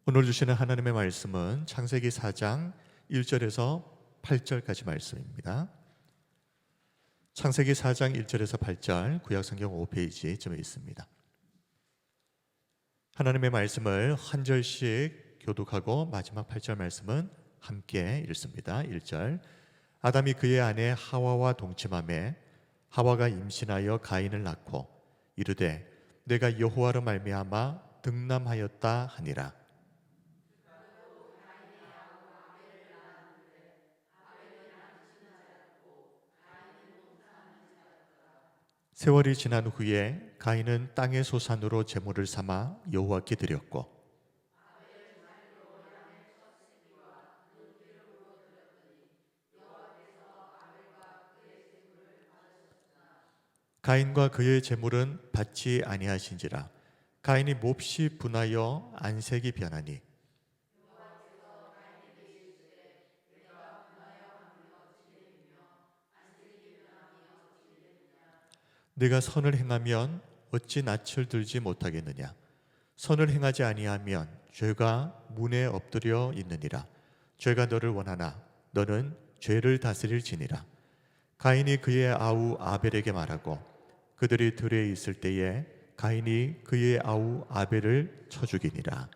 오늘 주시는 하나님의 말씀은 창세기 4장 1절에서 8절까지 말씀입니다. 창세기 4장 1절에서 8절 구약성경 5페이지쯤에 있습니다. 하나님의 말씀을 한 절씩 교독하고 마지막 8절 말씀은 함께 읽습니다. 1절 아담이 그의 아내 하와와 동침하매 하와가 임신하여 가인을 낳고 이르되 내가 여호와로 말미암아 득남하였다 하니라. 세월이 지난 후에 가인은 땅의 소산으로 제물을 삼아 여호와께 드렸고 가인과 그의 제물은 받지 아니하신지라. 가인이 몹시 분하여 안색이 변하니 내가 선을 행하면 어찌 낯을 들지 못하겠느냐. 선을 행하지 아니하면 죄가 문에 엎드려 있느니라. 죄가 너를 원하나 너는 죄를 다스릴지니라. 가인이 그의 아우 아벨에게 말하고 그들이 들에 있을 때에 가인이 그의 아우 아벨을 쳐 죽이니라.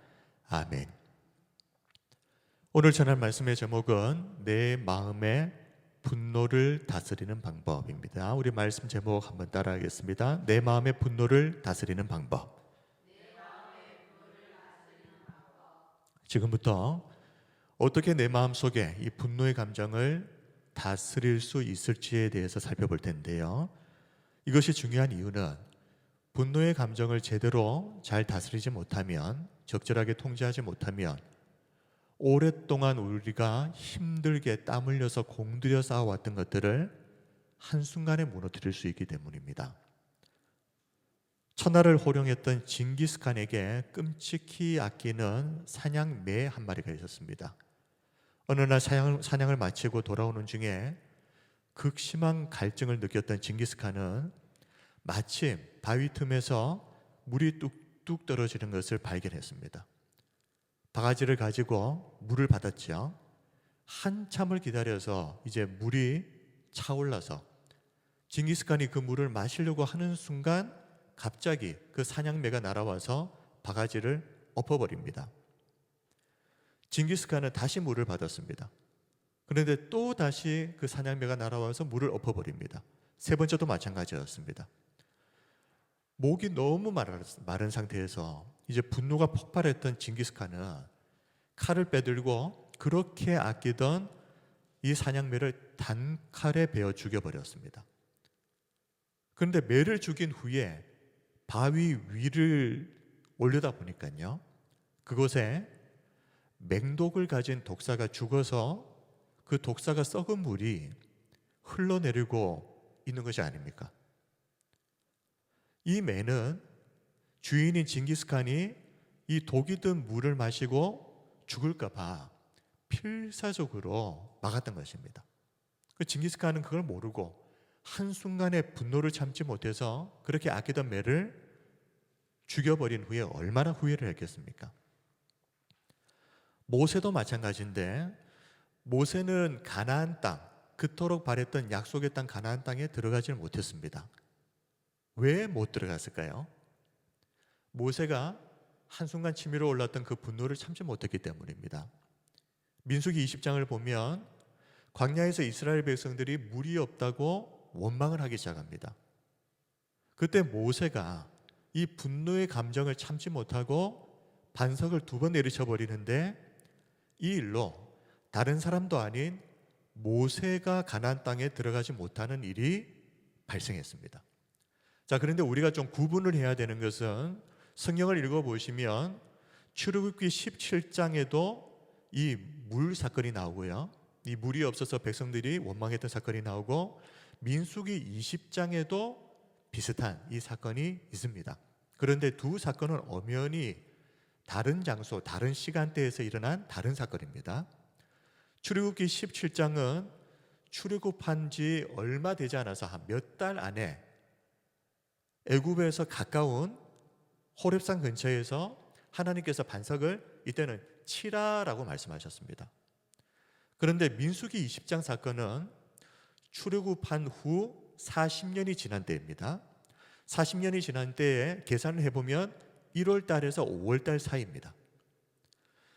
아멘. 오늘 전할 말씀의 제목은 내 마음의 분노를 다스리는 방법입니다. 우리 말씀 제목 한번 따라하겠습니다. 내 마음의 분노를 다스리는 방법. 지금부터 어떻게 내 마음 속에 이 분노의 감정을 다스릴 수 있을지에 대해서 살펴볼 텐데요. 이것이 중요한 이유는 분노의 감정을 제대로 잘 다스리지 못하면, 적절하게 통제하지 못하면 오랫동안 우리가 힘들게 땀 흘려서 공들여 쌓아왔던 것들을 한순간에 무너뜨릴 수 있기 때문입니다. 천하를 호령했던 징기스칸에게 끔찍히 아끼는 사냥매 한 마리가 있었습니다. 어느 날 사냥을 마치고 돌아오는 중에 극심한 갈증을 느꼈던 징기스칸은 마침 바위 틈에서 물이 뚝뚝 떨어지는 것을 발견했습니다. 바가지를 가지고 물을 받았죠. 한참을 기다려서 이제 물이 차올라서 징기스칸이 그 물을 마시려고 하는 순간 갑자기 그 사냥매가 날아와서 바가지를 엎어버립니다. 징기스칸은 다시 물을 받았습니다. 그런데 또 다시 그 사냥매가 날아와서 물을 엎어버립니다. 세 번째도 마찬가지였습니다. 목이 너무 마른 상태에서 이제 분노가 폭발했던 징기스칸은 칼을 빼들고 그렇게 아끼던 이 사냥매를 단칼에 베어 죽여버렸습니다. 그런데 매를 죽인 후에 바위 위를 올려다 보니까요, 그곳에 맹독을 가진 독사가 죽어서 그 독사가 썩은 물이 흘러내리고 있는 것이 아닙니까? 이 매는 주인인 징기스칸이 이 독이 든 물을 마시고 죽을까 봐 필사적으로 막았던 것입니다. 그 징기스칸은 그걸 모르고 한순간에 분노를 참지 못해서 그렇게 아끼던 매를 죽여버린 후에 얼마나 후회를 했겠습니까? 모세도 마찬가지인데, 모세는 가나안 땅, 그토록 바랬던 약속의 땅 가나안 땅에 들어가지 못했습니다. 왜 못 들어갔을까요? 모세가 한순간 치밀어 올랐던 그 분노를 참지 못했기 때문입니다. 민수기 20장을 보면 광야에서 이스라엘 백성들이 물이 없다고 원망을 하기 시작합니다. 그때 모세가 이 분노의 감정을 참지 못하고 반석을 2번 내리쳐버리는데, 이 일로 다른 사람도 아닌 모세가 가나안 땅에 들어가지 못하는 일이 발생했습니다. 자, 그런데 우리가 좀 구분을 해야 되는 것은, 성경을 읽어보시면 출애굽기 17장에도 이 물 사건이 나오고요, 이 물이 없어서 백성들이 원망했던 사건이 나오고, 민수기 20장에도 비슷한 이 사건이 있습니다. 그런데 두 사건은 엄연히 다른 장소, 다른 시간대에서 일어난 다른 사건입니다. 출애굽기 17장은 출애굽한 지 얼마 되지 않아서 한 몇 달 안에 애굽에서 가까운 호렙산 근처에서 하나님께서 반석을 이때는 치라라고 말씀하셨습니다. 그런데 민수기 20장 사건은 출애굽한 후 40년이 지난 때입니다. 40년이 지난 때에 계산을 해보면 1월 달에서 5월 달 사이입니다.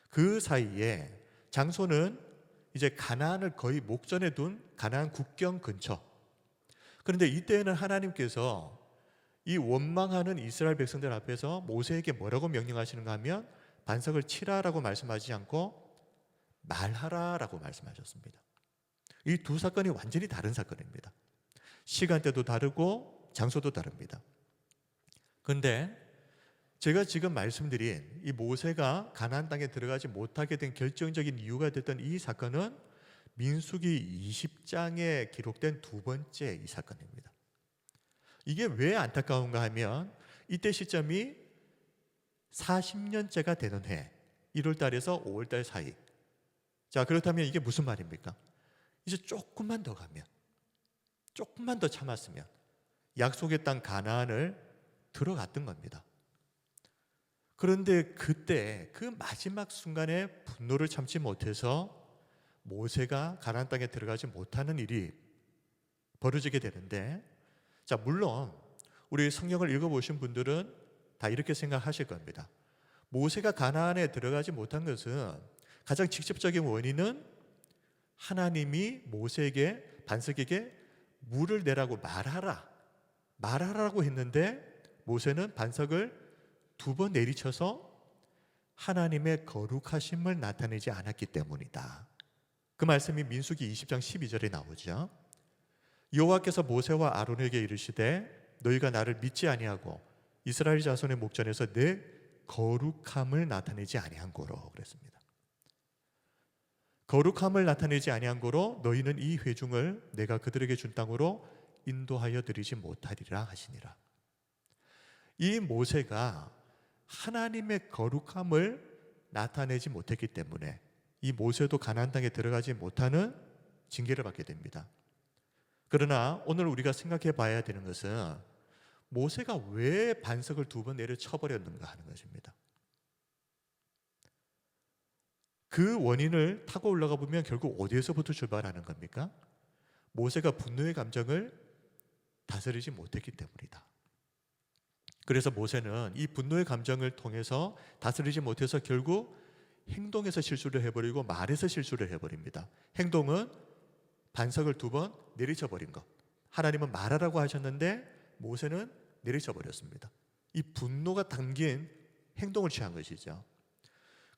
그 사이에 장소는 이제 가나안을 거의 목전에 둔 가나안 국경 근처. 그런데 이때에는 하나님께서 이 원망하는 이스라엘 백성들 앞에서 모세에게 뭐라고 명령하시는가 하면 반석을 치라라고 말씀하지 않고 말하라라고 말씀하셨습니다. 이 두 사건이 완전히 다른 사건입니다. 시간대도 다르고 장소도 다릅니다. 그런데 제가 지금 말씀드린 이 모세가 가나안 땅에 들어가지 못하게 된 결정적인 이유가 됐던 이 사건은 민수기 20장에 기록된 두 번째 이 사건입니다. 이게 왜 안타까운가 하면 이때 시점이 40년째가 되는 해 1월 달에서 5월 달 사이. 자, 그렇다면 이게 무슨 말입니까? 이제 조금만 더 가면, 조금만 더 참았으면 약속의 땅 가나안을 들어갔던 겁니다. 그런데 그때 그 마지막 순간에 분노를 참지 못해서 모세가 가나안 땅에 들어가지 못하는 일이 벌어지게 되는데, 자, 물론 우리 성경을 읽어보신 분들은 다 이렇게 생각하실 겁니다. 모세가 가나안에 들어가지 못한 것은 가장 직접적인 원인은 하나님이 모세에게 반석에게 물을 내라고 말하라고 했는데 모세는 반석을 두 번 내리쳐서 하나님의 거룩하심을 나타내지 않았기 때문이다. 그 말씀이 민수기 20장 12절에 나오죠. 여호와께서 모세와 아론에게 이르시되 너희가 나를 믿지 아니하고 이스라엘 자손의 목전에서 내 거룩함을 나타내지 아니한 고로 그랬습니다. 거룩함을 나타내지 아니한 고로 너희는 이 회중을 내가 그들에게 준 땅으로 인도하여 드리지 못하리라 하시니라. 이 모세가 하나님의 거룩함을 나타내지 못했기 때문에 이 모세도 가나안 땅에 들어가지 못하는 징계를 받게 됩니다. 그러나 오늘 우리가 생각해 봐야 되는 것은 모세가 왜 반석을 두 번 내려쳐 버렸는가 하는 것입니다. 그 원인을 타고 올라가 보면 결국 어디에서부터 출발하는 겁니까? 모세가 분노의 감정을 다스리지 못했기 때문이다. 그래서 모세는 이 분노의 감정을 통해서 다스리지 못해서 결국 행동에서 실수를 해버리고 말에서 실수를 해버립니다. 행동은 반석을 두 번 내리쳐 버린 것. 하나님은 말하라고 하셨는데 모세는 내리쳐 버렸습니다. 이 분노가 담긴 행동을 취한 것이죠.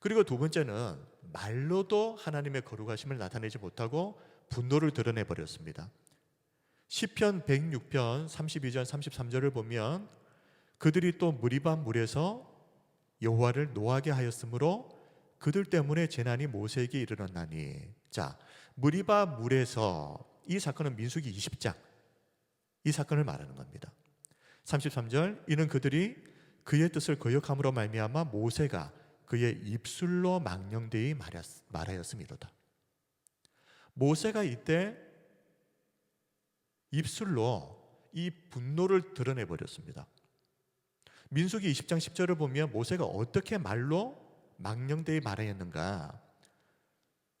그리고 두 번째는 말로도 하나님의 거룩하심을 나타내지 못하고 분노를 드러내 버렸습니다. 시편 106편 32절 33절을 보면 그들이 또 무리바 물에서 여호와를 노하게 하였으므로 그들 때문에 재난이 모세에게 이르렀나니. 자, 무리바 물에서 이 사건은 민수기 20장 이 사건을 말하는 겁니다. 33절 이는 그들이 그의 뜻을 거역함으로 말미암아 모세가 그의 입술로 망령되이 말하였음이로다. 모세가 이때 입술로 이 분노를 드러내 버렸습니다. 민수기 20장 10절을 보면 모세가 어떻게 말로 망령되이 말하였는가?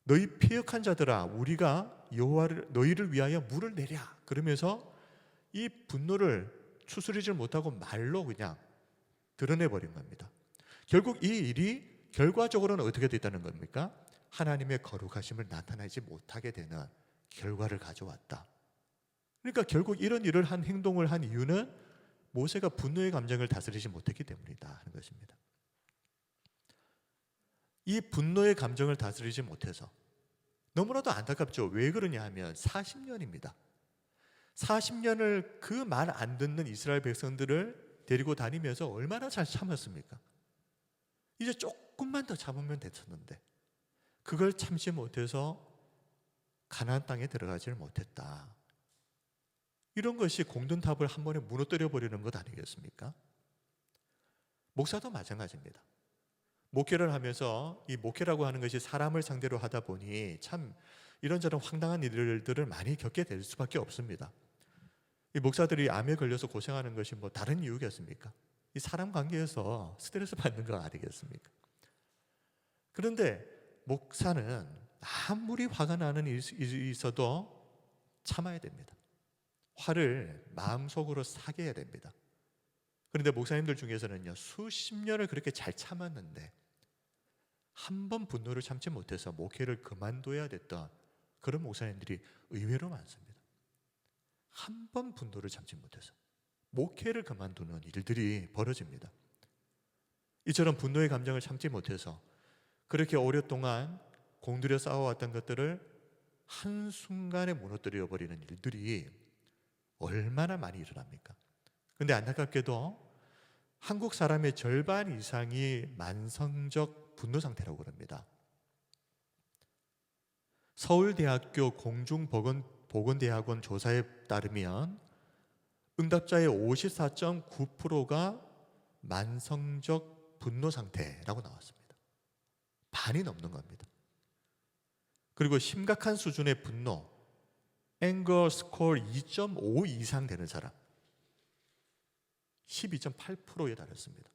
너희 피역한 자들아 우리가 여호와를 너희를 위하여 물을 내랴 그러면서 이 분노를 추스리지 못하고 말로 그냥 드러내 버린 겁니다. 결국 이 일이 결과적으로는 어떻게 됐다는 겁니까? 하나님의 거룩하심을 나타내지 못하게 되는 결과를 가져왔다. 그러니까 결국 이런 일을 한 행동을 한 이유는 모세가 분노의 감정을 다스리지 못했기 때문이다 하는 것입니다. 이 분노의 감정을 다스리지 못해서 너무나도 안타깝죠. 왜 그러냐 하면 40년입니다. 40년을 그 말 안 듣는 이스라엘 백성들을 데리고 다니면서 얼마나 잘 참았습니까? 이제 조금만 더 참으면 됐었는데 그걸 참지 못해서 가나안 땅에 들어가지를 못했다. 이런 것이 공든탑을 한 번에 무너뜨려 버리는 것 아니겠습니까? 목사도 마찬가지입니다. 목회를 하면서 이 목회라고 하는 것이 사람을 상대로 하다 보니 참 이런저런 황당한 일들을 많이 겪게 될 수밖에 없습니다. 이 목사들이 암에 걸려서 고생하는 것이 뭐 다른 이유겠습니까? 이 사람 관계에서 스트레스 받는 거 아니겠습니까? 그런데 목사는 아무리 화가 나는 일이 있어도 참아야 됩니다. 화를 마음속으로 사게해야 됩니다. 그런데 목사님들 중에서는요, 수십 년을 그렇게 잘 참았는데 한 번 분노를 참지 못해서 목회를 그만둬야 됐던 그런 목사님들이 의외로 많습니다. 한 번 분노를 참지 못해서 목회를 그만두는 일들이 벌어집니다. 이처럼 분노의 감정을 참지 못해서 그렇게 오랫동안 공들여 싸워왔던 것들을 한순간에 무너뜨려 버리는 일들이 얼마나 많이 일어납니까? 그런데 안타깝게도 한국 사람의 절반 이상이 만성적 분노 상태라고 그럽니다. 서울대학교 공중보건대학원 조사에 따르면 응답자의 54.9%가 만성적 분노 상태라고 나왔습니다. 반이 넘는 겁니다. 그리고 심각한 수준의 분노, anger score 2.5 이상 되는 사람 12.8%에 달했습니다.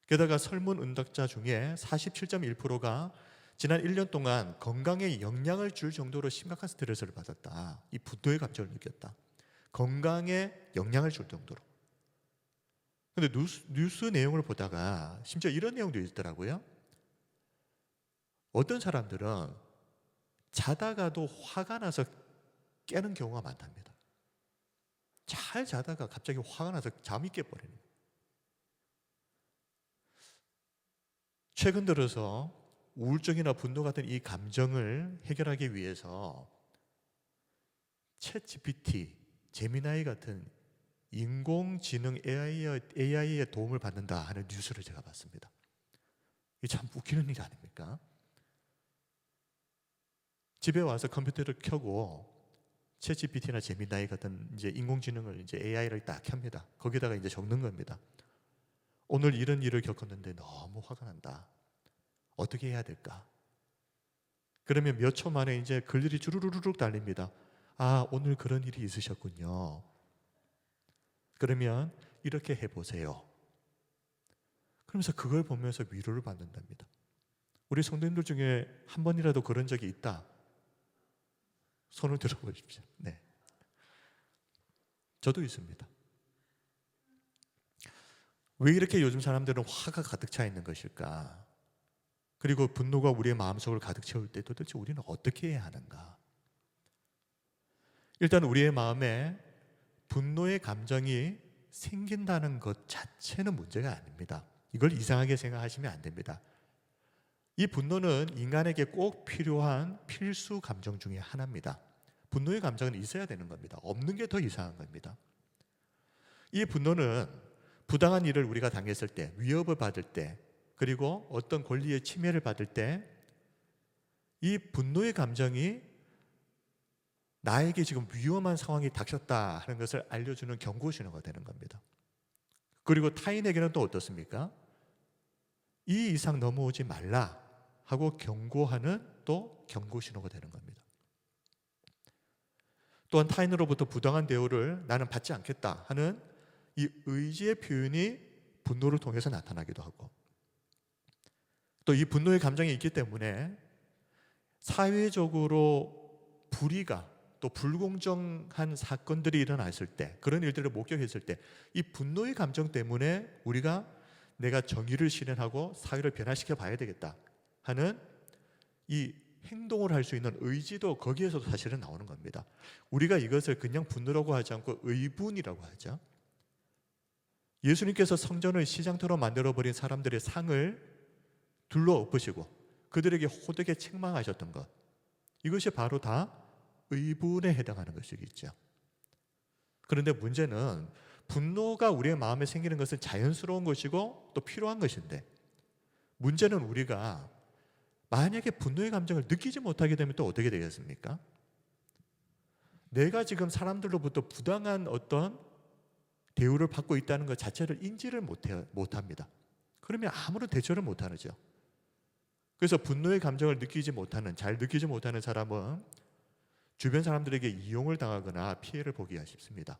게다가 설문 응답자 중에 47.1%가 지난 1년 동안 건강에 영향을 줄 정도로 심각한 스트레스를 받았다. 이 분노의 감정을 느꼈다. 건강에 영향을 줄 정도로. 근데 뉴스 내용을 보다가 심지어 이런 내용도 있더라고요. 어떤 사람들은 자다가도 화가 나서 깨는 경우가 많답니다. 잘 자다가 갑자기 화가 나서 잠이 깨버리는 거예요. 최근 들어서 우울증이나 분노 같은 이 감정을 해결하기 위해서 챗GPT, 제미나이 같은 인공지능 AI의 도움을 받는다 하는 뉴스를 제가 봤습니다. 이게 참 웃기는 일 아닙니까? 집에 와서 컴퓨터를 켜고 챗GPT나 제미나이 같은 이제 인공지능을 이제 AI를 딱 켭니다. 거기다가 이제 적는 겁니다. 오늘 이런 일을 겪었는데 너무 화가 난다. 어떻게 해야 될까? 그러면 몇 초 만에 이제 글들이 주르르륵 달립니다. 아, 오늘 그런 일이 있으셨군요. 그러면 이렇게 해보세요. 그러면서 그걸 보면서 위로를 받는답니다. 우리 성도님들 중에 한 번이라도 그런 적이 있다. 손을 들어보십시오. 네, 저도 있습니다. 왜 이렇게 요즘 사람들은 화가 가득 차 있는 것일까? 그리고 분노가 우리의 마음속을 가득 채울 때 도대체 우리는 어떻게 해야 하는가? 일단 우리의 마음에 분노의 감정이 생긴다는 것 자체는 문제가 아닙니다. 이걸 이상하게 생각하시면 안 됩니다. 이 분노는 인간에게 꼭 필요한 필수 감정 중에 하나입니다. 분노의 감정은 있어야 되는 겁니다. 없는 게 더 이상한 겁니다. 이 분노는 부당한 일을 우리가 당했을 때, 위협을 받을 때, 그리고 어떤 권리의 침해를 받을 때 이 분노의 감정이 나에게 지금 위험한 상황이 닥쳤다 하는 것을 알려주는 경고 신호가 되는 겁니다. 그리고 타인에게는 또 어떻습니까? 이 이상 넘어오지 말라 하고 경고하는 또 경고 신호가 되는 겁니다. 또한 타인으로부터 부당한 대우를 나는 받지 않겠다 하는 이 의지의 표현이 분노를 통해서 나타나기도 하고, 또 이 분노의 감정이 있기 때문에 사회적으로 불의가 또 불공정한 사건들이 일어났을 때, 그런 일들을 목격했을 때 이 분노의 감정 때문에 우리가 내가 정의를 실현하고 사회를 변화시켜 봐야 되겠다 하는 이 행동을 할 수 있는 의지도 거기에서도 사실은 나오는 겁니다. 우리가 이것을 그냥 분노라고 하지 않고 의분이라고 하죠. 예수님께서 성전을 시장터로 만들어버린 사람들의 상을 둘러엎으시고 그들에게 호되게 책망하셨던 것, 이것이 바로 다 의분에 해당하는 것이겠죠. 그런데 문제는 분노가 우리의 마음에 생기는 것은 자연스러운 것이고 또 필요한 것인데, 문제는 우리가 만약에 분노의 감정을 느끼지 못하게 되면 또 어떻게 되겠습니까? 내가 지금 사람들로부터 부당한 어떤 대우를 받고 있다는 것 자체를 인지를 못합니다. 그러면 아무런 대처를 못하죠. 그래서 분노의 감정을 잘 느끼지 못하는 사람은 주변 사람들에게 이용을 당하거나 피해를 보기가 쉽습니다.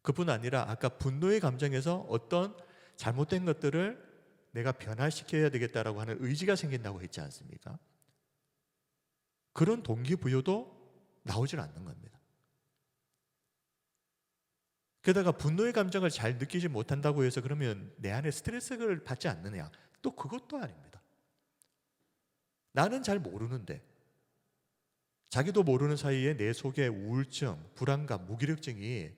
그뿐 아니라 아까 분노의 감정에서 어떤 잘못된 것들을 내가 변화시켜야 되겠다라고 하는 의지가 생긴다고 했지 않습니까? 그런 동기부여도 나오질 않는 겁니다. 게다가 분노의 감정을 잘 느끼지 못한다고 해서 그러면 내 안에 스트레스를 받지 않느냐? 또 그것도 아닙니다. 나는 잘 모르는데 자기도 모르는 사이에 내 속에 우울증, 불안감, 무기력증이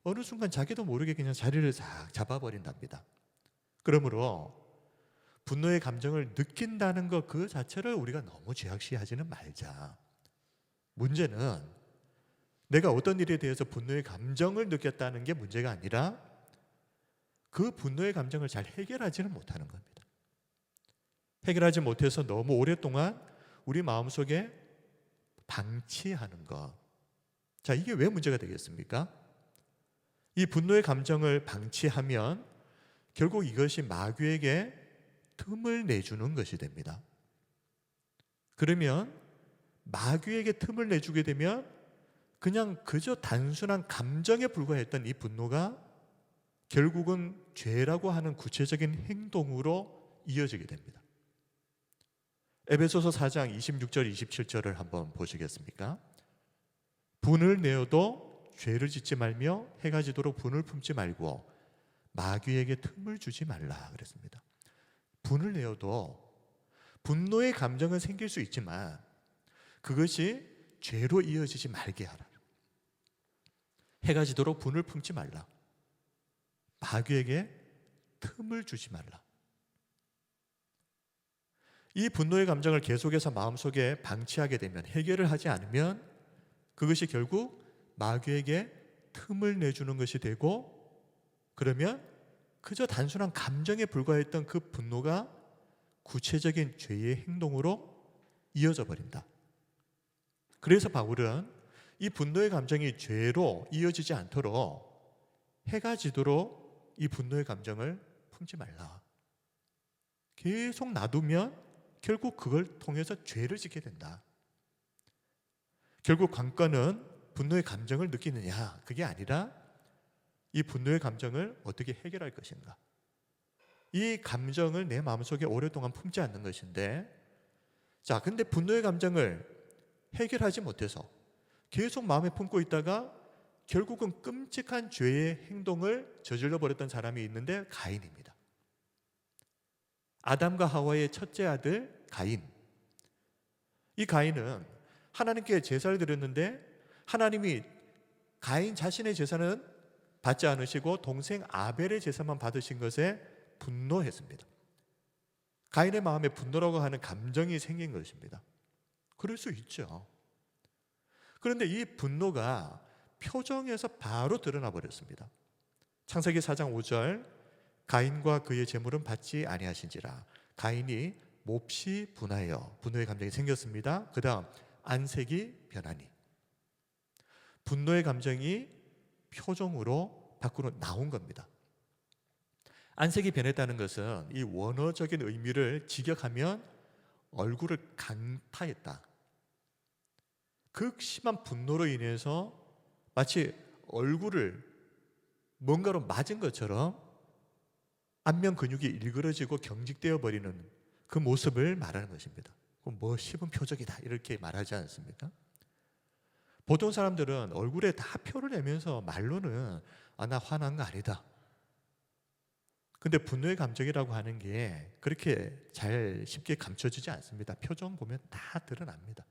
어느 순간 자기도 모르게 그냥 자리를 싹 잡아버린답니다. 그러므로 분노의 감정을 느낀다는 것 그 자체를 우리가 너무 죄악시하지는 말자. 문제는 내가 어떤 일에 대해서 분노의 감정을 느꼈다는 게 문제가 아니라 그 분노의 감정을 잘 해결하지는 못하는 겁니다. 해결하지 못해서 너무 오랫동안 우리 마음속에 방치하는 것. 자, 이게 왜 문제가 되겠습니까? 이 분노의 감정을 방치하면 결국 이것이 마귀에게 틈을 내주는 것이 됩니다. 그러면 마귀에게 틈을 내주게 되면 그냥 그저 단순한 감정에 불과했던 이 분노가 결국은 죄라고 하는 구체적인 행동으로 이어지게 됩니다. 에베소서 4장 26절 27절을 한번 보시겠습니까? 분을 내어도 죄를 짓지 말며 해가 지도록 분을 품지 말고 마귀에게 틈을 주지 말라 그랬습니다. 분을 내어도 분노의 감정은 생길 수 있지만 그것이 죄로 이어지지 말게 하라. 해가 지도록 분을 품지 말라. 마귀에게 틈을 주지 말라. 이 분노의 감정을 계속해서 마음속에 방치하게 되면, 해결을 하지 않으면 그것이 결국 마귀에게 틈을 내주는 것이 되고, 그러면 그저 단순한 감정에 불과했던 그 분노가 구체적인 죄의 행동으로 이어져 버린다. 그래서 바울은 이 분노의 감정이 죄로 이어지지 않도록 해가 지도록 이 분노의 감정을 품지 말라. 계속 놔두면 결국 그걸 통해서 죄를 짓게 된다. 결국 관건은 분노의 감정을 느끼느냐, 그게 아니라 이 분노의 감정을 어떻게 해결할 것인가. 이 감정을 내 마음속에 오랫동안 품지 않는 것인데, 자, 근데 분노의 감정을 해결하지 못해서 계속 마음에 품고 있다가 결국은 끔찍한 죄의 행동을 저질러 버렸던 사람이 있는데 가인입니다. 아담과 하와의 첫째 아들 가인. 이 가인은 하나님께 제사를 드렸는데 하나님이 가인 자신의 제사는 받지 않으시고 동생 아벨의 제사만 받으신 것에 분노했습니다. 가인의 마음에 분노라고 하는 감정이 생긴 것입니다. 그럴 수 있죠. 그런데 이 분노가 표정에서 바로 드러나 버렸습니다. 창세기 4장 5절, 가인과 그의 재물은 받지 아니하신지라. 가인이 몹시 분하여, 분노의 감정이 생겼습니다. 그 다음 안색이 변하니. 분노의 감정이 표정으로 밖으로 나온 겁니다. 안색이 변했다는 것은 이 원어적인 의미를 직역하면 얼굴을 강타했다. 극심한 분노로 인해서 마치 얼굴을 뭔가로 맞은 것처럼 안면 근육이 일그러지고 경직되어 버리는 그 모습을 말하는 것입니다. 뭐 씹은 표적이다 이렇게 말하지 않습니까? 보통 사람들은 얼굴에 다 표를 내면서 말로는 나 화난 거 아니다. 근데 분노의 감정이라고 하는 게 그렇게 잘 쉽게 감춰지지 않습니다. 표정 보면 다 드러납니다.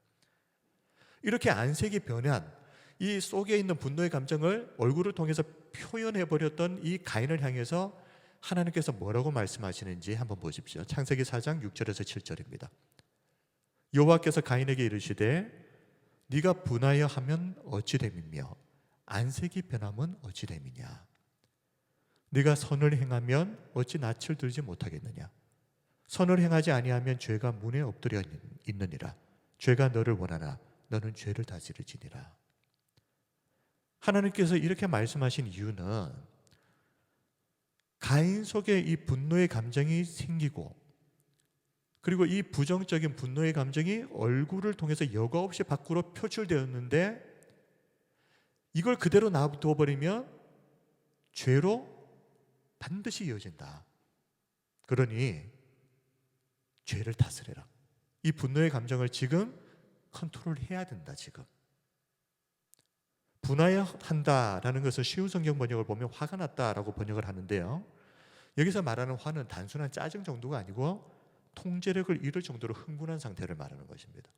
이렇게 안색이 변한 이 속에 있는 분노의 감정을 얼굴을 통해서 표현해버렸던 이 가인을 향해서 하나님께서 뭐라고 말씀하시는지 한번 보십시오. 창세기 4장 6절에서 7절입니다. 여호와께서 가인에게 이르시되 네가 분하여 하면 어찌 됨이며 안색이 변함은 어찌 됨이냐. 네가 선을 행하면 어찌 낯을 들지 못하겠느냐. 선을 행하지 아니하면 죄가 문에 엎드려 있느니라. 죄가 너를 원하나 너는 죄를 다스리지니라. 하나님께서 이렇게 말씀하신 이유는 가인 속에 이 분노의 감정이 생기고, 그리고 이 부정적인 분노의 감정이 얼굴을 통해서 여과 없이 밖으로 표출되었는데 이걸 그대로 놔둬버리면 죄로 반드시 이어진다. 그러니 죄를 다스려라. 이 분노의 감정을 지금 컨트롤해야 된다. 지금 분화한다라는 것은 쉬운 성경 번역을 보면 화가 났다라고 번역을 하는데요, 여기서 말하는 화는 단순한 짜증 정도가 아니고 통제력을 잃을 정도로 흥분한 상태를 말하는 것입니다.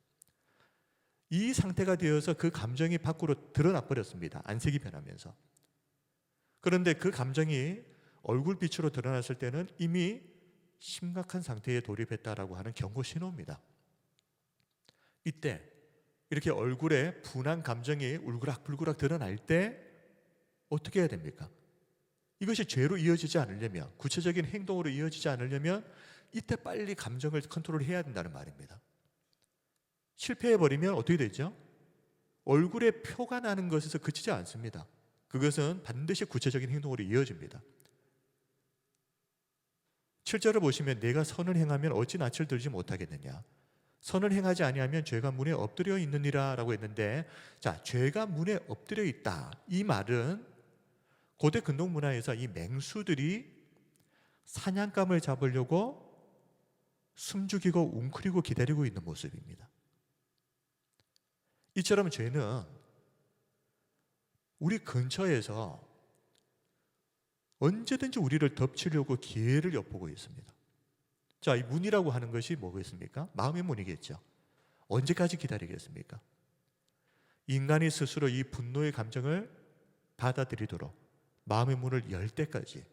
이 상태가 되어서 그 감정이 밖으로 드러나 버렸습니다. 안색이 변하면서. 그런데 그 감정이 얼굴빛으로 드러났을 때는 이미 심각한 상태에 돌입했다라고 하는 경고 신호입니다. 이때 이렇게 얼굴에 분한 감정이 울그락불그락 드러날 때 어떻게 해야 됩니까? 이것이 죄로 이어지지 않으려면, 구체적인 행동으로 이어지지 않으려면 이때 빨리 감정을 컨트롤해야 된다는 말입니다. 실패해버리면 어떻게 되죠? 얼굴에 표가 나는 것에서 그치지 않습니다. 그것은 반드시 구체적인 행동으로 이어집니다. 7절을 보시면 내가 선을 행하면 어찌 낯을 들지 못하겠느냐, 선을 행하지 아니하면 죄가 문에 엎드려 있느니라 라고 했는데, 자, 죄가 문에 엎드려 있다, 이 말은 고대 근동 문화에서 이 맹수들이 사냥감을 잡으려고 숨죽이고 웅크리고 기다리고 있는 모습입니다. 이처럼 죄는 우리 근처에서 언제든지 우리를 덮치려고 기회를 엿보고 있습니다. 자, 이 문이라고 하는 것이 뭐겠습니까? 마음의 문이겠죠. 언제까지 기다리겠습니까? 인간이 스스로 이 분노의 감정을 받아들이도록 마음의 문을 열 때까지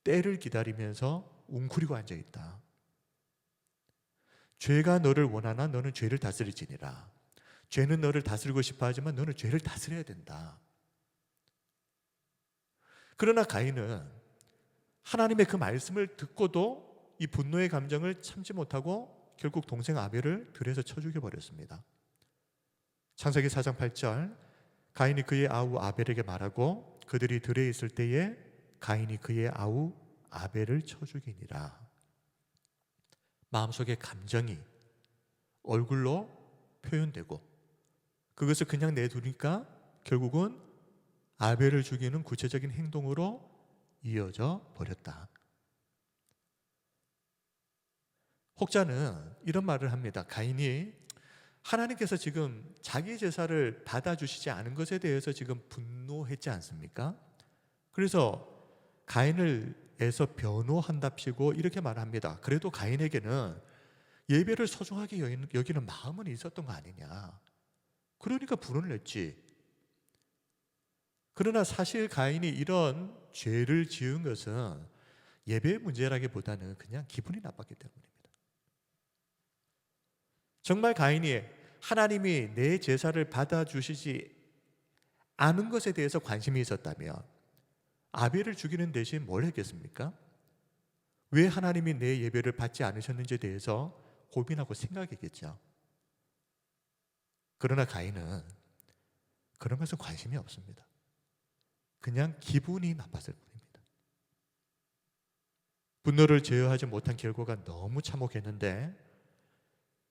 때를 기다리면서 웅크리고 앉아있다. 죄가 너를 원하나 너는 죄를 다스릴지니라. 죄는 너를 다스리고 싶어 하지만 너는 죄를 다스려야 된다. 그러나 가인은 하나님의 그 말씀을 듣고도 이 분노의 감정을 참지 못하고 결국 동생 아벨을 들에서 쳐 죽여버렸습니다. 창세기 4장 8절, 가인이 그의 아우 아벨에게 말하고 그들이 들에 있을 때에 가인이 그의 아우 아벨을 쳐 죽이니라. 마음속의 감정이 얼굴로 표현되고 그것을 그냥 내두니까 결국은 아벨을 죽이는 구체적인 행동으로 이어져 버렸다. 혹자는 이런 말을 합니다. 가인이 하나님께서 지금 자기 제사를 받아주시지 않은 것에 대해서 지금 분노했지 않습니까? 그래서 가인을 애서 변호한답시고 이렇게 말합니다. 그래도 가인에게는 예배를 소중하게 여기는 마음은 있었던 거 아니냐. 그러니까 불을 냈지. 그러나 사실 가인이 이런 죄를 지은 것은 예배의 문제라기보다는 그냥 기분이 나빴기 때문입니다. 정말 가인이 하나님이 내 제사를 받아주시지 않은 것에 대해서 관심이 있었다면 아벨을 죽이는 대신 뭘 했겠습니까? 왜 하나님이 내 예배를 받지 않으셨는지에 대해서 고민하고 생각했겠죠. 그러나 가인은 그런 것은 관심이 없습니다. 그냥 기분이 나빴을 뿐입니다. 분노를 제어하지 못한 결과가 너무 참혹했는데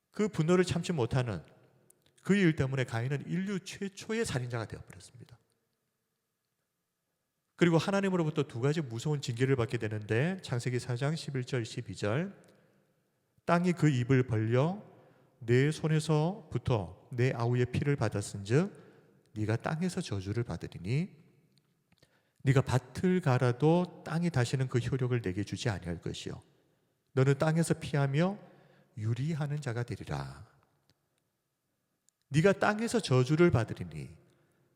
그 분노를 참지 못하는 그 일 때문에 가인은 인류 최초의 살인자가 되어버렸습니다. 그리고 하나님으로부터 두 가지 무서운 징계를 받게 되는데 창세기 4장 11절 12절, 땅이 그 입을 벌려 내 손에서부터 내 아우의 피를 받았은즉 네가 땅에서 저주를 받으리니 네가 밭을 갈아도 땅이 다시는 그 효력을 내게 주지 아니할 것이요 너는 땅에서 피하며 유리하는 자가 되리라. 네가 땅에서 저주를 받으리니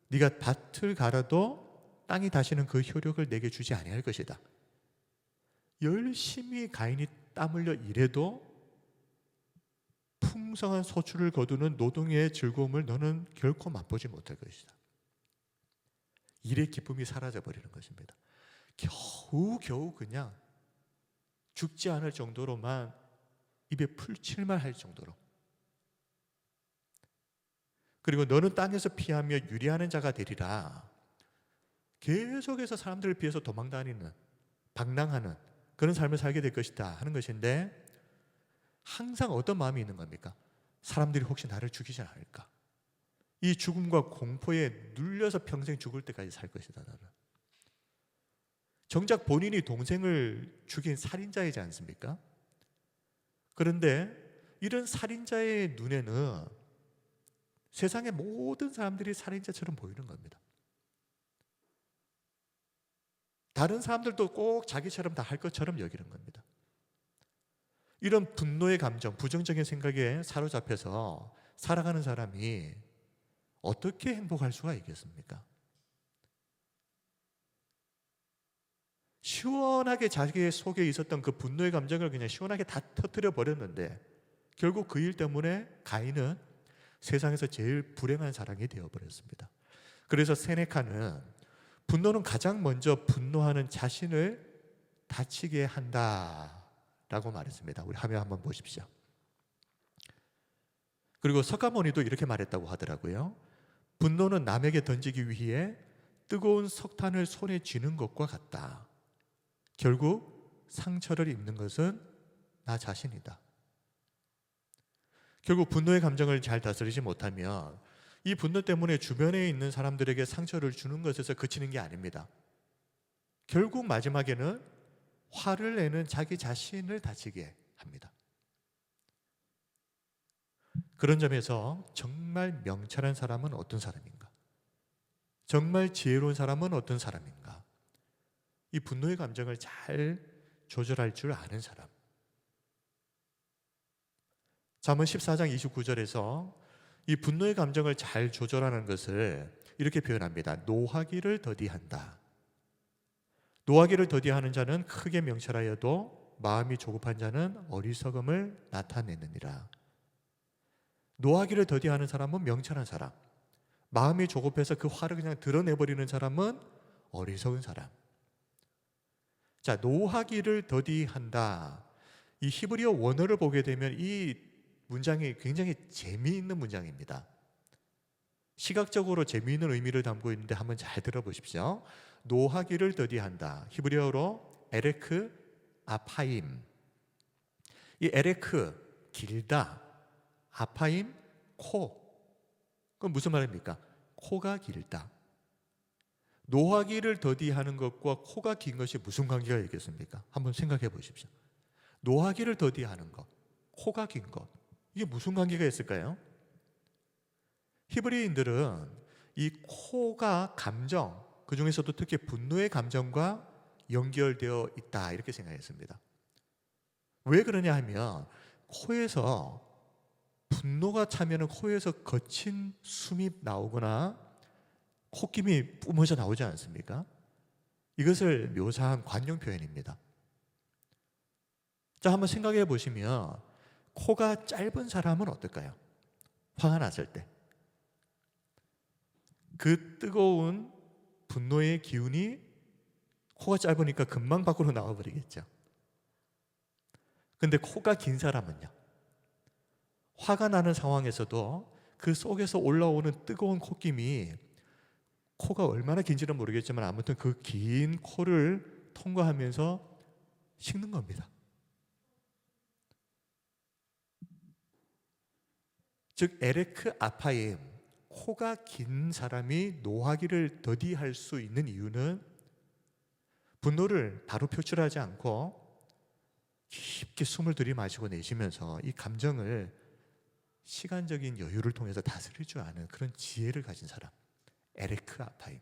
네가 밭을 갈아도 땅이 다시는 그 효력을 내게 주지 아니할 것이다. 열심히 가인이 땀 흘려 일해도 풍성한 소출을 거두는 노동의 즐거움을 너는 결코 맛보지 못할 것이다. 일의 기쁨이 사라져 버리는 것입니다. 겨우 그냥 죽지 않을 정도로만 입에 풀칠만 할 정도로. 그리고 너는 땅에서 피하며 유리하는 자가 되리라. 계속해서 사람들을 피해서 도망다니는, 방랑하는 그런 삶을 살게 될 것이다 하는 것인데 항상 어떤 마음이 있는 겁니까? 사람들이 혹시 나를 죽이지 않을까? 이 죽음과 공포에 눌려서 평생 죽을 때까지 살 것이다 나는. 정작 본인이 동생을 죽인 살인자이지 않습니까? 그런데 이런 살인자의 눈에는 세상의 모든 사람들이 살인자처럼 보이는 겁니다. 다른 사람들도 꼭 자기처럼 다 할 것처럼 여기는 겁니다. 이런 분노의 감정, 부정적인 생각에 사로잡혀서 살아가는 사람이 어떻게 행복할 수가 있겠습니까? 시원하게 자기 속에 있었던 그 분노의 감정을 그냥 시원하게 다 터뜨려 버렸는데 결국 그 일 때문에 가인은 세상에서 제일 불행한 사람이 되어버렸습니다. 그래서 세네카는 분노는 가장 먼저 분노하는 자신을 다치게 한다라고 말했습니다. 우리 화면 한번 보십시오. 그리고 석가모니도 이렇게 말했다고 하더라고요. 분노는 남에게 던지기 위해 뜨거운 석탄을 손에 쥐는 것과 같다. 결국 상처를 입는 것은 나 자신이다. 결국 분노의 감정을 잘 다스리지 못하면 이 분노 때문에 주변에 있는 사람들에게 상처를 주는 것에서 그치는 게 아닙니다. 결국 마지막에는 화를 내는 자기 자신을 다치게 합니다. 그런 점에서 정말 명철한 사람은 어떤 사람인가? 정말 지혜로운 사람은 어떤 사람인가? 이 분노의 감정을 잘 조절할 줄 아는 사람. 잠언 14장 29절에서 이 분노의 감정을 잘 조절하는 것을 이렇게 표현합니다. 노하기를 더디한다. 노하기를 더디하는 자는 크게 명철하여도 마음이 조급한 자는 어리석음을 나타내느니라. 노하기를 더디하는 사람은 명철한 사람, 마음이 조급해서 그 화를 그냥 드러내버리는 사람은 어리석은 사람. 자, 노하기를 더디한다. 이 히브리어 원어를 보게 되면 이 문장이 굉장히 재미있는 문장입니다. 시각적으로 재미있는 의미를 담고 있는데 한번 잘 들어보십시오. 노하기를 더디한다. 히브리어로 에레크 아파임. 이 에레크 길다, 아파임 코. 그건 무슨 말입니까? 코가 길다. 노하기를 더디하는 것과 코가 긴 것이 무슨 관계가 있겠습니까? 한번 생각해 보십시오. 노하기를 더디하는 것, 코가 긴 것, 이게 무슨 관계가 있을까요? 히브리인들은 이 코가 감정, 그 중에서도 특히 분노의 감정과 연결되어 있다 이렇게 생각했습니다. 왜 그러냐 하면 코에서 분노가 차면 코에서 거친 숨이 나오거나 콧김이 뿜어져 나오지 않습니까? 이것을 묘사한 관용 표현입니다. 자, 한번 생각해 보시면 코가 짧은 사람은 어떨까요? 화가 났을 때 그 뜨거운 분노의 기운이 코가 짧으니까 금방 밖으로 나와버리겠죠. 근데 코가 긴 사람은요, 화가 나는 상황에서도 그 속에서 올라오는 뜨거운 콧김이 코가 얼마나 긴지는 모르겠지만 아무튼 그 긴 코를 통과하면서 식는 겁니다. 즉 에레크 아파임, 코가 긴 사람이 노하기를 더디할 수 있는 이유는 분노를 바로 표출하지 않고 깊게 숨을 들이마시고 내쉬면서 이 감정을 시간적인 여유를 통해서 다스릴 줄 아는 그런 지혜를 가진 사람, 에레크 아파임.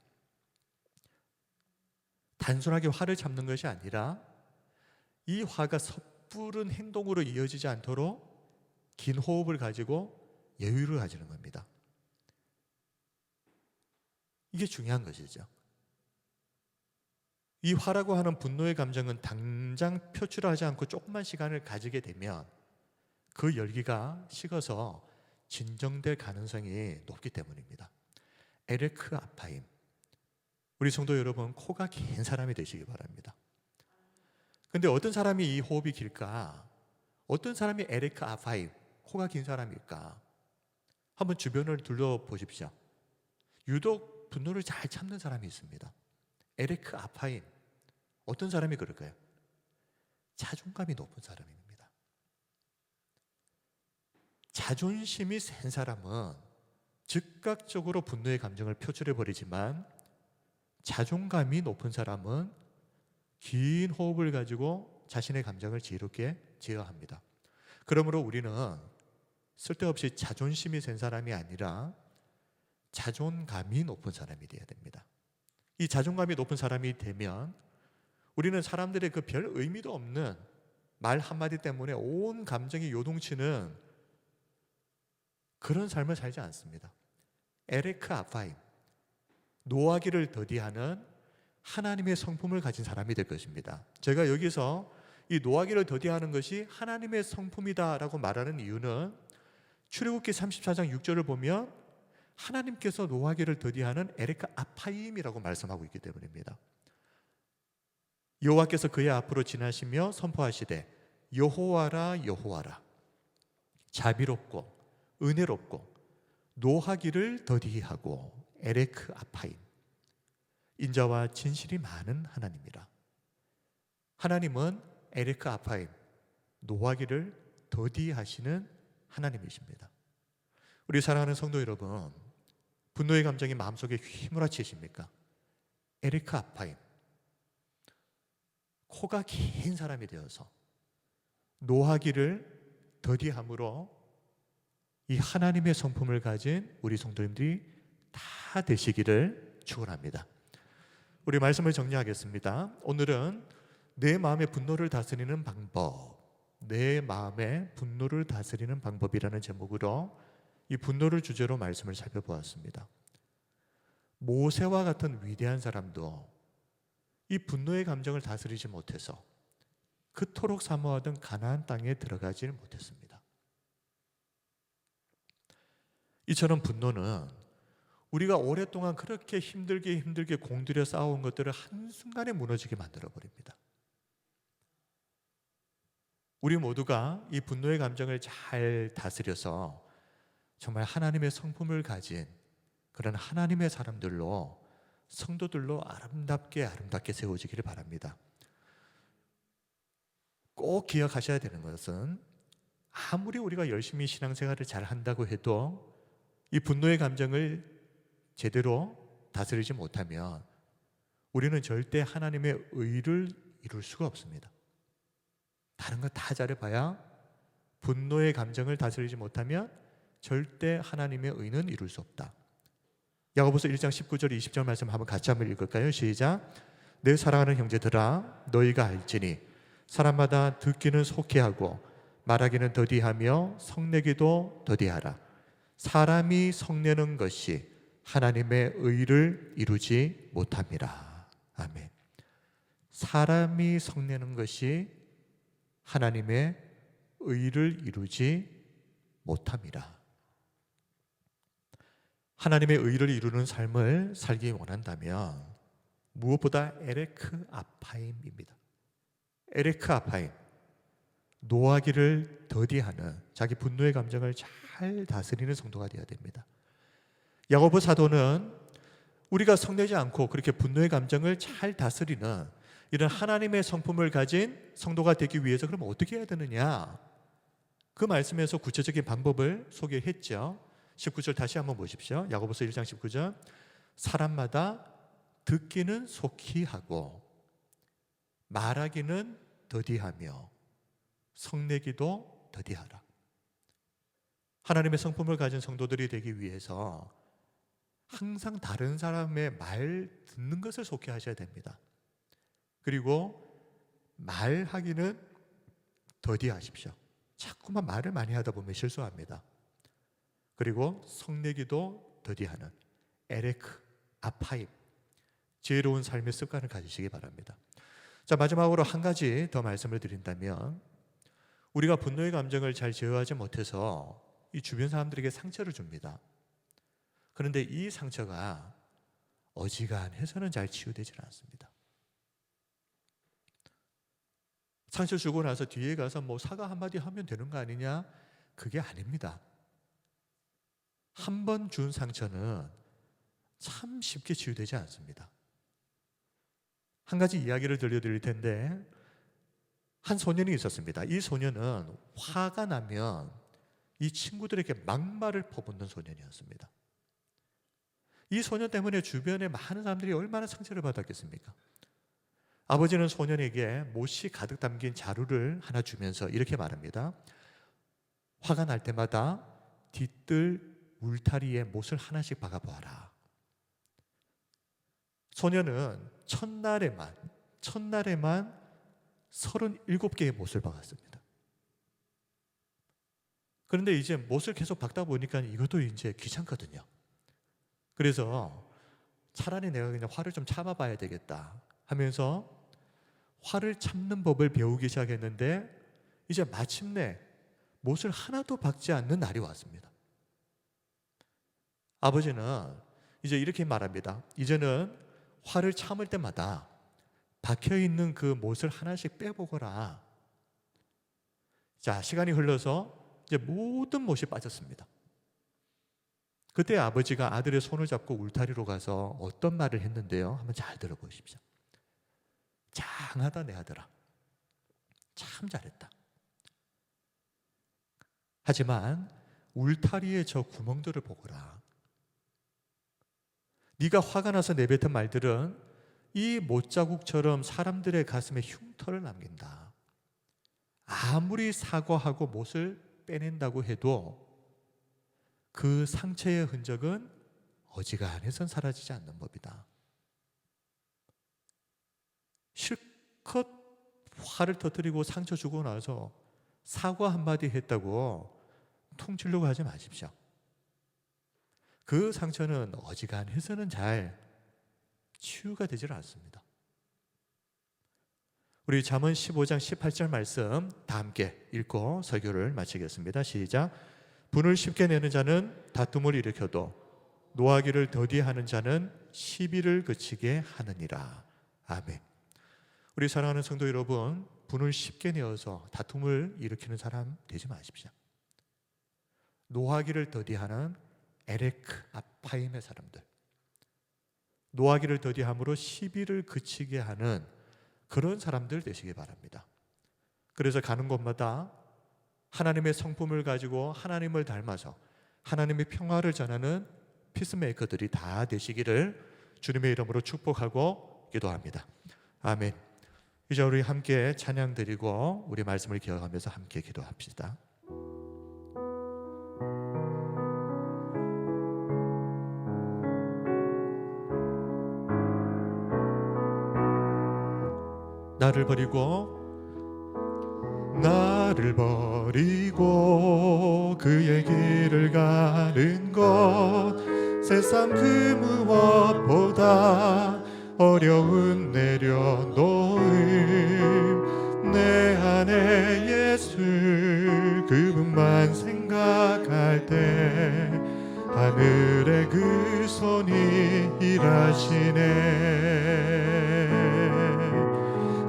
단순하게 화를 참는 것이 아니라 이 화가 섣부른 행동으로 이어지지 않도록 긴 호흡을 가지고 여유를 가지는 겁니다. 이게 중요한 것이죠. 이 화라고 하는 분노의 감정은 당장 표출하지 않고 조금만 시간을 가지게 되면 그 열기가 식어서 진정될 가능성이 높기 때문입니다. 에레크 아파임. 우리 성도 여러분, 코가 긴 사람이 되시기 바랍니다. 근데 어떤 사람이 이 호흡이 길까? 어떤 사람이 에레크 아파임, 코가 긴 사람일까? 한번 주변을 둘러보십시오. 유독 분노를 잘 참는 사람이 있습니다. 에레크 아파임. 어떤 사람이 그럴까요? 자존감이 높은 사람입니다. 자존심이 센 사람은 즉각적으로 분노의 감정을 표출해 버리지만 자존감이 높은 사람은 긴 호흡을 가지고 자신의 감정을 지혜롭게 제어합니다. 그러므로 우리는 쓸데없이 자존심이 센 사람이 아니라 자존감이 높은 사람이 되어야 됩니다. 이 자존감이 높은 사람이 되면 우리는 사람들의 그 별 의미도 없는 말 한마디 때문에 온 감정이 요동치는 그런 삶을 살지 않습니다. 에레크 아파임, 노하기를 더디하는 하나님의 성품을 가진 사람이 될 것입니다. 제가 여기서 이 노하기를 더디하는 것이 하나님의 성품이다라고 말하는 이유는 출애굽기 34장 6절을 보면 하나님께서 노하기를 더디하는 에레크 아파임이라고 말씀하고 있기 때문입니다. 여호와께서 그의 앞으로 지나시며 선포하시되 여호와라 여호와라, 자비롭고 은혜롭고 노하기를 더디하고 에레크 아파임, 인자와 진실이 많은 하나님이라. 하나님은 에레크 아파임, 노하기를 더디하시는 하나님이십니다. 우리 사랑하는 성도 여러분, 분노의 감정이 마음속에 휘몰아치십니까? 에레크 아파임, 코가 긴 사람이 되어서 노하기를 더디함으로 이 하나님의 성품을 가진 우리 성도님들이 다 되시기를 축원합니다. 우리 말씀을 정리하겠습니다. 오늘은 내 마음의 분노를 다스리는 방법, 내 마음의 분노를 다스리는 방법이라는 제목으로 이 분노를 주제로 말씀을 살펴보았습니다. 모세와 같은 위대한 사람도 이 분노의 감정을 다스리지 못해서 그토록 사모하던 가나안 땅에 들어가지 못했습니다. 이처럼 분노는 우리가 오랫동안 그렇게 힘들게 공들여 쌓아온 것들을 한순간에 무너지게 만들어버립니다. 우리 모두가 이 분노의 감정을 잘 다스려서 정말 하나님의 성품을 가진 그런 하나님의 사람들로, 성도들로 아름답게 세워지기를 바랍니다. 꼭 기억하셔야 되는 것은 아무리 우리가 열심히 신앙생활을 잘 한다고 해도 이 분노의 감정을 제대로 다스리지 못하면 우리는 절대 하나님의 의를 이룰 수가 없습니다. 다른 거 다 잘해봐야 분노의 감정을 다스리지 못하면 절대 하나님의 의는 이룰 수 없다. 야고보서 1장 19절 20절 말씀 같이 한번 읽을까요? 시작. 내 사랑하는 형제들아, 너희가 알지니 사람마다 듣기는 속히하고 말하기는 더디하며 성내기도 더디하라. 사람이 성내는 것이 하나님의 의를 이루지 못함이라. 아멘. 사람이 성내는 것이 하나님의 의를 이루지 못함이라. 하나님의 의를 이루는 삶을 살기 원한다면 무엇보다 에레크 아파임입니다. 에레크 아파임, 노하기를 더디하는 자기 분노의 감정을 잘 다스리는 성도가 되어야 됩니다. 야고보 사도는 우리가 성내지 않고 그렇게 분노의 감정을 잘 다스리는 이런 하나님의 성품을 가진 성도가 되기 위해서 그럼 어떻게 해야 되느냐, 그 말씀에서 구체적인 방법을 소개했죠. 19절 다시 한번 보십시오. 야고보서 1장 19절. 사람마다 듣기는 속히 하고 말하기는 더디하며 성내기도 더디하라. 하나님의 성품을 가진 성도들이 되기 위해서 항상 다른 사람의 말 듣는 것을 속히 하셔야 됩니다. 그리고 말하기는 더디하십시오. 자꾸만 말을 많이 하다 보면 실수합니다. 그리고 성내기도 더디하는 에레크 아파임, 지혜로운 삶의 습관을 가지시기 바랍니다. 자, 마지막으로 한 가지 더 말씀을 드린다면, 우리가 분노의 감정을 잘 제어하지 못해서 이 주변 사람들에게 상처를 줍니다. 그런데 이 상처가 어지간해서는 잘 치유되질 않습니다. 상처 주고 나서 뒤에 가서 뭐 사과 한마디 하면 되는 거 아니냐? 그게 아닙니다. 한 번 준 상처는 참 쉽게 치유되지 않습니다. 한 가지 이야기를 들려드릴 텐데, 한 소년이 있었습니다. 이 소년은 화가 나면 이 친구들에게 막말을 퍼붓는 소년이었습니다. 이 소년 때문에 주변에 많은 사람들이 얼마나 상처를 받았겠습니까? 아버지는 소년에게 못이 가득 담긴 자루를 하나 주면서 이렇게 말합니다. 화가 날 때마다 뒤뜰 울타리에 못을 하나씩 박아보아라. 소년은 첫날에만 37개의 못을 박았습니다. 그런데 이제 못을 계속 박다 보니까 이것도 이제 귀찮거든요. 그래서 차라리 내가 그냥 화를 좀 참아봐야 되겠다 하면서 화를 참는 법을 배우기 시작했는데 이제 마침내 못을 하나도 박지 않는 날이 왔습니다. 아버지는 이제 이렇게 말합니다. 이제는 화를 참을 때마다 박혀있는 그 못을 하나씩 빼보거라. 자, 시간이 흘러서 이제 모든 못이 빠졌습니다. 그때 아버지가 아들의 손을 잡고 울타리로 가서 어떤 말을 했는데요, 한번 잘 들어보십시오. 장하다 내 아들아, 참 잘했다. 하지만 울타리의 저 구멍들을 보거라. 네가 화가 나서 내뱉은 말들은 이 못자국처럼 사람들의 가슴에 흉터를 남긴다. 아무리 사과하고 못을 빼낸다고 해도 그 상처의 흔적은 어지간해선 사라지지 않는 법이다. 실컷 화를 터뜨리고 상처 주고 나서 사과 한마디 했다고 퉁치려고 하지 마십시오. 그 상처는 어지간해서는 잘 치유가 되질 않습니다. 우리 잠언 15장 18절 말씀 다 함께 읽고 설교를 마치겠습니다. 시작. 분을 쉽게 내는 자는 다툼을 일으켜도 노하기를 더디하는 자는 시비를 그치게 하느니라. 아멘. 우리 사랑하는 성도 여러분, 분을 쉽게 내어서 다툼을 일으키는 사람 되지 마십시오. 노하기를 더디하는 에레크 아파임의 사람들, 노하기를 더디함으로 시비를 그치게 하는 그런 사람들 되시기 바랍니다. 그래서 가는 곳마다 하나님의 성품을 가지고 하나님을 닮아서 하나님의 평화를 전하는 피스메이커들이 다 되시기를 주님의 이름으로 축복하고 기도합니다. 아멘. 이제 우리 함께 찬양 드리고 우리 말씀을 기억하면서 함께 기도합시다. 나를 버리고 그의 길을 가는 것 세상 그 무엇보다 어려운 내려놓음 내 안에 예수 그분만 생각할 때 하늘의 그 손이 일하시네.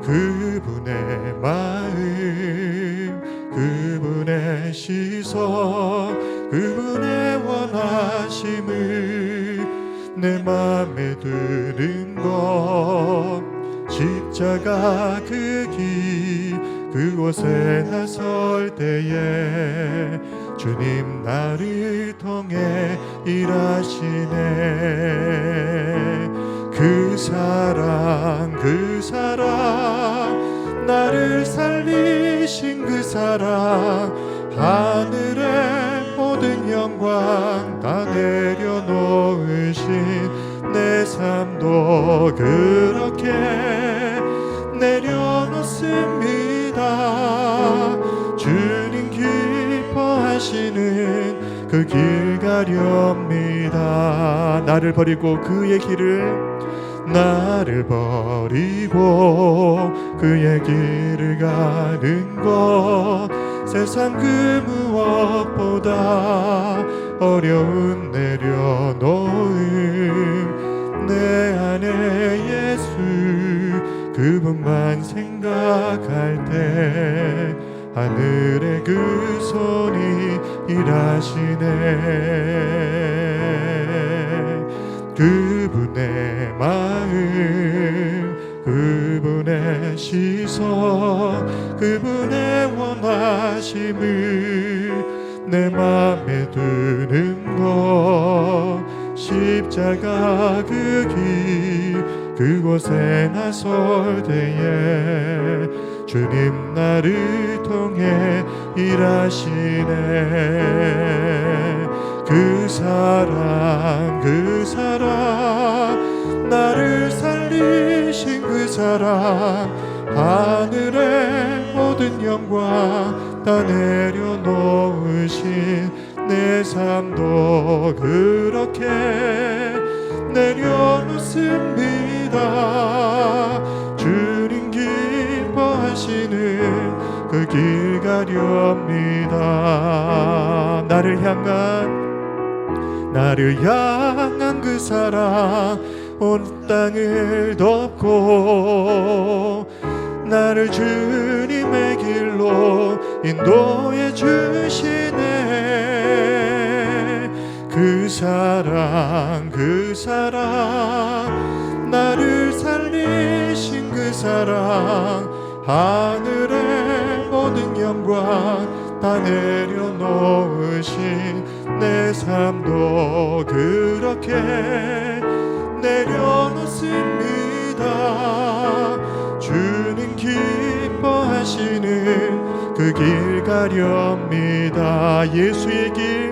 그분의 마음, 그분의 시선, 그분의 원하심을 내 맘에 드는 것 십자가 그 길 그곳에 나설 때에 주님 나를 통해 일하시네. 그 사랑 나를 살리신 그 사랑 하늘의 모든 영광 다 내려놓으신 내 삶도 그렇게 내려놓습니다. 주님 기뻐하시는 그 길 가렵니다. 나를 버리고 그의 길을 가는 것 세상 그 무엇보다 어려운 내려놓음 내 안에 예수 그분만 생각할 때 하늘의 그 손이 일하시네. 그분의 마음, 그분의 시선, 그분의 원하심을 내 맘에 드는 것 십자가 그 길 그곳에 나설 때에 주님 나를 통해 일하시네. 그 사랑 나를 살리신 그 사랑, 하늘의 모든 영광 다 내려놓으신 내 삶도 그렇게 내려놓습니다. 주님 기뻐하시는 그 길 가렵니다. 나를 향한 그 사랑 온 땅을 덮고 나를 주님의 길로 인도해 주시네. 그 사랑 나를 살리신 그 사랑, 하늘의 모든 영광 다 내려놓으신 내 삶도 그렇게 내려놓습니다. 주님 기뻐하시는 그 길 가렵니다. 예수의 길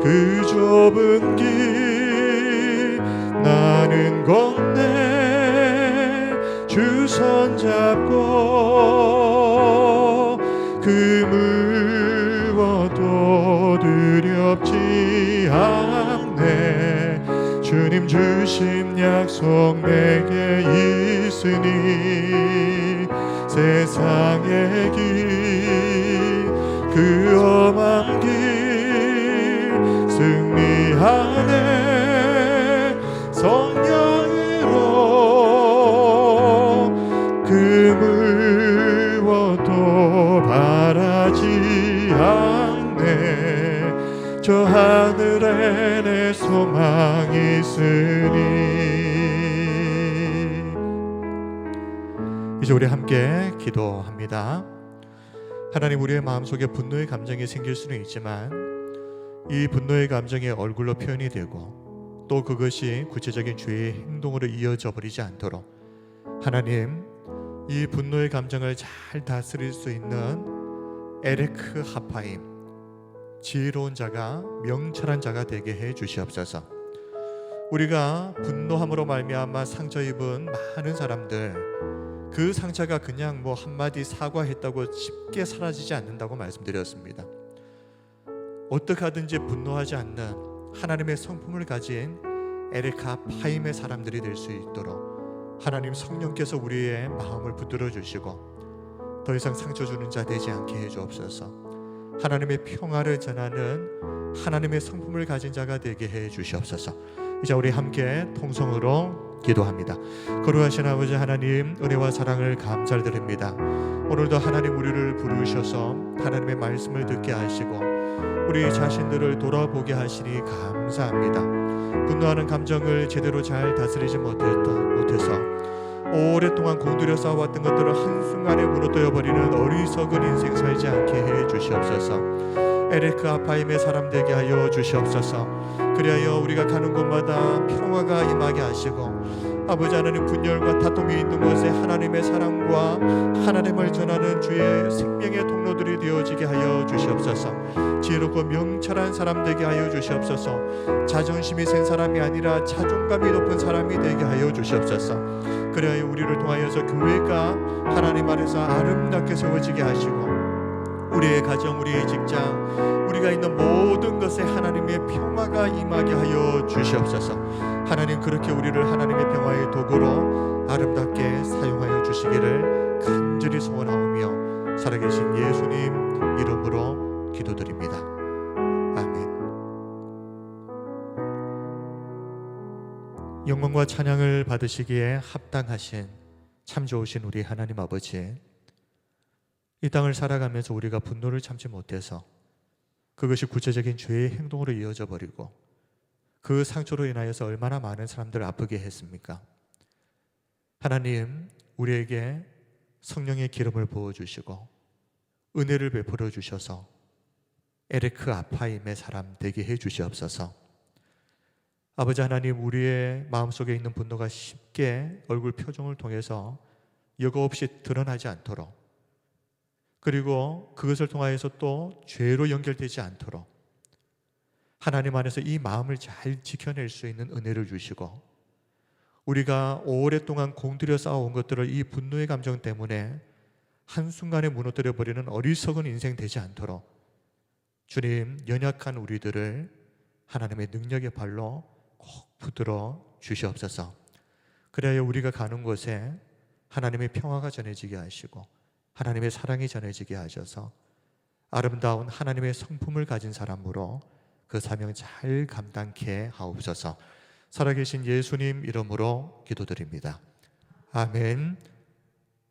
그 좁은 길 나는 건네 주 손잡고 그 무엇도 두렵지 않네. 주님 주신 약속 내게 있으니 세상의 길, 그 험한 길 승리하네. 성령으로 그 무엇도 바라지 않네. 저 하늘에 내 소망이 있으니. 이제 우리 함께 기도합니다. 하나님, 우리의 마음속에 분노의 감정이 생길 수는 있지만 이 분노의 감정이 얼굴로 표현이 되고 또 그것이 구체적인 죄의 행동으로 이어져 버리지 않도록 하나님, 이 분노의 감정을 잘 다스릴 수 있는 에레크 하파임, 지혜로운 자가, 명철한 자가 되게 해 주시옵소서. 우리가 분노함으로 말미암아 상처 입은 많은 사람들, 그 상처가 그냥 한마디 사과했다고 쉽게 사라지지 않는다고 말씀드렸습니다. 어떻게 하든지 분노하지 않는 하나님의 성품을 가진 에레카 파임의 사람들이 될 수 있도록 하나님 성령께서 우리의 마음을 붙들어 주시고 더 이상 상처 주는 자 되지 않게 해 주옵소서. 하나님의 평화를 전하는 하나님의 성품을 가진 자가 되게 해 주시옵소서. 이제 우리 함께 통성으로 기도합니다. 거룩하신 아버지 하나님, 은혜와 사랑을 감사드립니다. 오늘도 하나님 우리를 부르셔서 하나님의 말씀을 듣게 하시고 우리 자신들을 돌아보게 하시니 감사합니다. 분노하는 감정을 제대로 잘 다스리지 못해서 오랫동안 공들여 싸워왔던 것들을 한순간에 무너뜨려 버리는 어리석은 인생 살지 않게 해 주시옵소서. 에레크 아파임의 사람 되게 하여 주시옵소서. 그리하여 우리가 가는 곳마다 평화가 임하게 하시고 아버지 하나님, 분열과 다툼이 있는 곳에 하나님의 사랑과 하나님을 전하는 주의 생명의 통로들이 되어지게 하여 주시옵소서. 지혜롭고 명철한 사람 되게 하여 주시옵소서. 자존심이 센 사람이 아니라 자존감이 높은 사람이 되게 하여 주시옵소서. 그리하여 우리를 통하여서 교회가 하나님 안에서 아름답게 세워지게 하시고 우리의 가정, 우리의 직장, 우리가 있는 모든 것에 하나님의 평화가 임하게 하여 주시옵소서. 하나님, 그렇게 우리를 하나님의 평화의 도구로 아름답게 사용하여 주시기를 간절히 소원하오며 살아계신 예수님 이름으로 기도드립니다. 아멘. 영광과 찬양을 받으시기에 합당하신 참 좋으신 우리 하나님 아버지, 이 땅을 살아가면서 우리가 분노를 참지 못해서 그것이 구체적인 죄의 행동으로 이어져 버리고 그 상처로 인하여서 얼마나 많은 사람들을 아프게 했습니까? 하나님, 우리에게 성령의 기름을 부어주시고 은혜를 베풀어 주셔서 에레크 아파임의 사람 되게 해 주시옵소서. 아버지 하나님, 우리의 마음속에 있는 분노가 쉽게 얼굴 표정을 통해서 여과 없이 드러나지 않도록, 그리고 그것을 통하여서 또 죄로 연결되지 않도록 하나님 안에서 이 마음을 잘 지켜낼 수 있는 은혜를 주시고, 우리가 오랫동안 공들여 쌓아온 것들을 이 분노의 감정 때문에 한순간에 무너뜨려 버리는 어리석은 인생 되지 않도록 주님, 연약한 우리들을 하나님의 능력의 발로 꼭 붙들어 주시옵소서. 그래야 우리가 가는 곳에 하나님의 평화가 전해지게 하시고 하나님의 사랑이 전해지게 하셔서 아름다운 하나님의 성품을 가진 사람으로 그 사명 잘 감당케 하옵소서. 살아계신 예수님 이름으로 기도드립니다. 아멘.